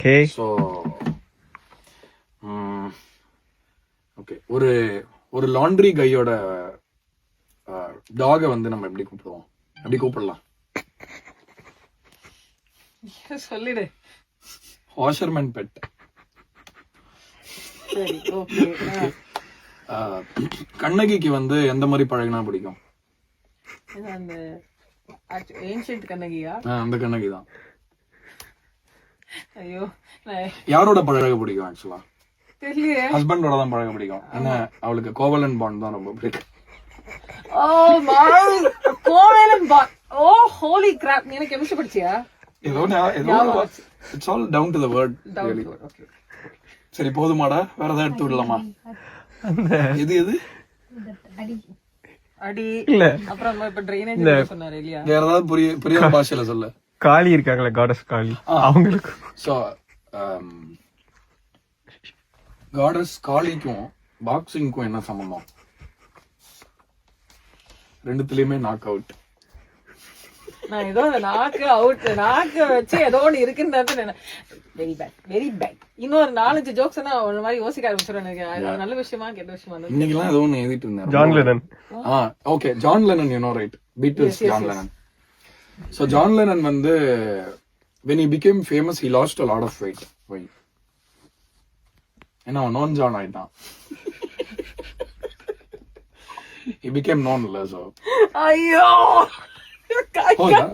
Okay. So okay, ஒரு laundry கையோட டாகை வந்து நம்ம எப்படி கூப்பிடுவோம்? எப்படி கூப்பிடலாம்? சொல்லிடு. Washerman bed. சரி, ஓகே. கண்ணகிக்கு வந்து எந்த மாதிரி பழகினா பிடிக்கும்? அந்த ஏன்ஷியன்ட் கண்ணகியா? அந்த கண்ணகி தான். ஐயோ, யாரோட பழக பிடிக்கும்? ஆக்சுவலா தெரியலையே. ஹஸ்பண்டோட தான் பழக பிடிக்கும். என்ன, அவளுக்கு கோவலன் பாண்ட் தான் ரொம்ப பிடிக்கும். Oh my Kovalan bond. Oh holy crap. நீ எனக்கு கெமிஸ்ட்ரி படிச்சியா? ஏதோ it's all down to the word. Okay, சரி, போதுமாடா? வேற ஏதாவது எடுத்து விடலாமா? எது அடி இல்ல, அப்புறம் இப்ப ட்ரைனேஜ் சொன்னாரு இல்லையா? வேற ஏதாவது புரியாத பாஷையில சொல்ல. காளி இருக்காங்களே, காடஸ் காளி, அவங்களுக்கு. ஸோ காடஸ் காளிக்கும் பாக்ஸிங்க்கும் என்ன சம்பந்தம்? ரெண்டுத்துலயுமே நாக் அவுட். நான் ஏதோ நாக்கு வச்சு ஏதோ ஒண்ணு இருக்குன்னு வெரி பேட், வெரி பேட். இன்னொரு 4-5 ஜோக்ஸ் ஒரு மாதிரி யோசிக்க ஆரம்பிச்சிடும் எனக்கு. அது நல்ல விஷயமா கெட்ட விஷயமா? இன்னைக்கெல்லாம் ஏதோ ஒண்ணு எழுதிட்டு இருந்தேன். John linen. Okay, John linen, you know right, beetles John linen. So John linen வந்து when he became famous he lost a lot of weight. Why? ஏன்னா அவன் நான் ஜான் ஆயிட்டான். he became known, so ஐயோ oh, yeah.